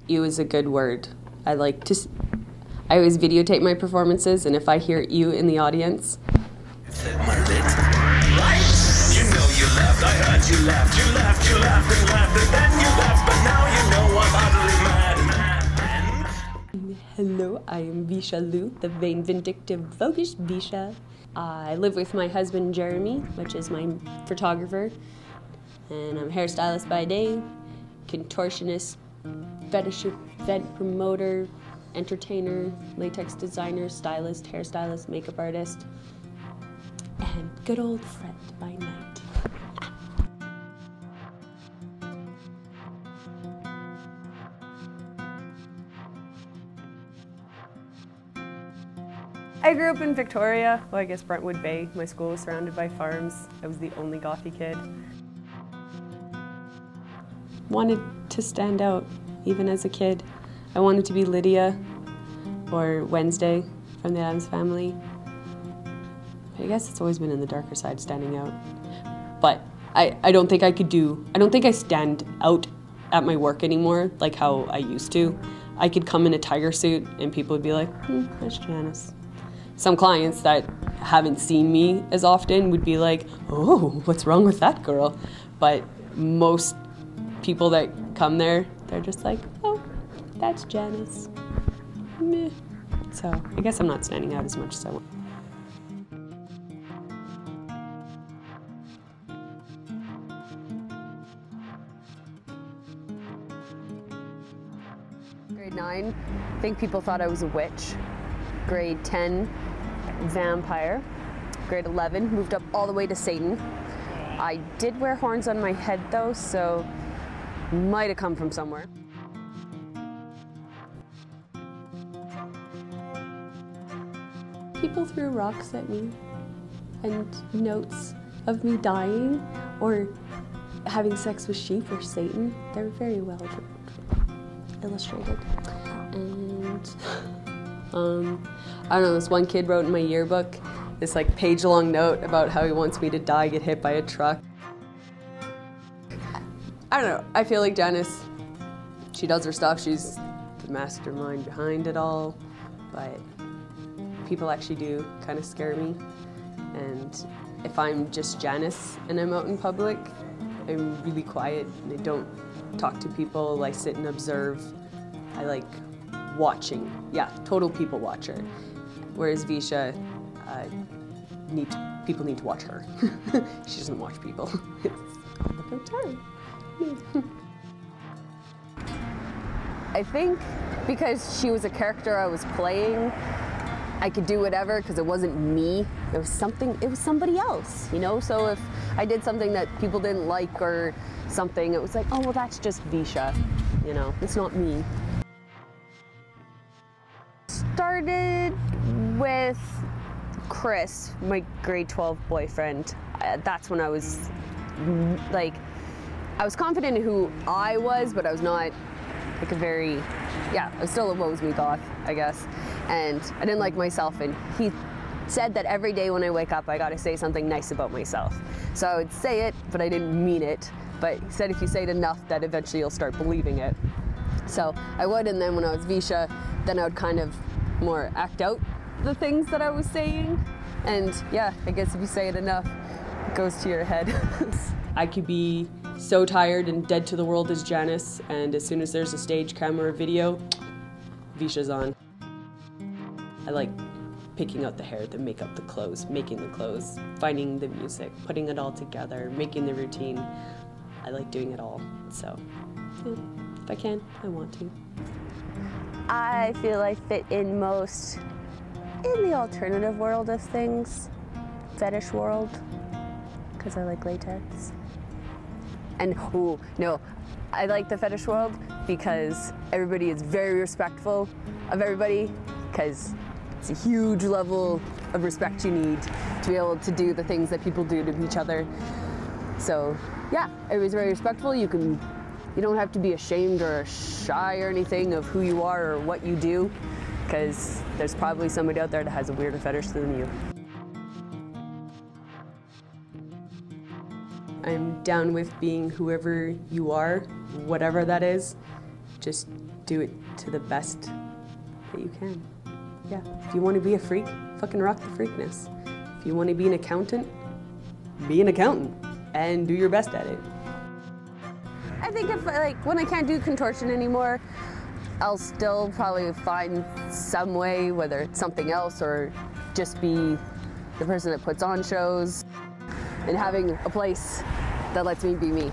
"ew" is a good word. I always videotape my performances, and if I hear "ew" in the audience, hello, I am Visha Lou, the vain, vindictive, voguish Visha. I live with my husband Jeremy, which is my photographer, and I'm a hairstylist by day, contortionist, fetish event promoter, entertainer, latex designer, stylist, hairstylist, makeup artist, and good old friend by night. I grew up in Victoria, well I guess Brentwood Bay. My school was surrounded by farms. I was the only gothy kid. Wanted to stand out, even as a kid. I wanted to be Lydia or Wednesday from the Addams Family. I guess it's always been in the darker side, standing out. But I don't think I stand out at my work anymore like how I used to. I could come in a tiger suit and people would be like, that's Janice. Some clients that haven't seen me as often would be like, oh, what's wrong with that girl? But most people that come there, they're just like, oh, that's Janice. Meh. So I guess I'm not standing out as much as I want. Grade 9, I think people thought I was a witch. Grade 10, vampire. Grade 11, moved up all the way to Satan. I did wear horns on my head though, so might have come from somewhere. People threw rocks at me and notes of me dying or having sex with sheep or Satan. They're very well illustrated. And I don't know, this one kid wrote in my yearbook this like page-long note about how he wants me to die, get hit by a truck. I don't know, I feel like Janice, she does her stuff, she's the mastermind behind it all, but people actually do kind of scare me. And if I'm just Janice and I'm out in public, I'm really quiet and I don't talk to people, I sit and observe. I like watching, yeah, total people watcher. Whereas Visha, people need to watch her. She doesn't watch people. It's all about her. I think because she was a character I was playing, I could do whatever because it wasn't me. It was somebody else, you know? So if I did something that people didn't like or something, it was like, oh, well, that's just Visha, you know? It's not me. Started with Chris, my grade 12 boyfriend. That's when I was like, I was confident in who I was, but I was not like I was still a woe is me goth, I guess. And I didn't like myself, and he said that every day when I wake up, I gotta say something nice about myself. So I would say it, but I didn't mean it. But he said if you say it enough, that eventually you'll start believing it. So I would, and then when I was Visha, then I would kind of more act out the things that I was saying. And yeah, I guess if you say it enough, it goes to your head. I could be so tired and dead to the world as Janice, and as soon as there's a stage camera or video, Visha's on. I like picking out the hair, the makeup, the clothes, making the clothes, finding the music, putting it all together, making the routine. I like doing it all, so yeah, if I can, I want to. I feel I fit in most in the alternative world of things, fetish world, because I like latex. And, oh, no, I like the fetish world because everybody is very respectful of everybody, because it's a huge level of respect you need to be able to do the things that people do to each other. So, yeah, everybody's very respectful. You don't have to be ashamed or shy or anything of who you are or what you do, because there's probably somebody out there that has a weirder fetish than you. I'm down with being whoever you are, whatever that is. Just do it to the best that you can. Yeah, if you want to be a freak, fucking rock the freakness. If you want to be an accountant, be an accountant and do your best at it. I think if, like, when I can't do contortion anymore, I'll still probably find some way, whether it's something else or just be the person that puts on shows and having a place that lets me be me.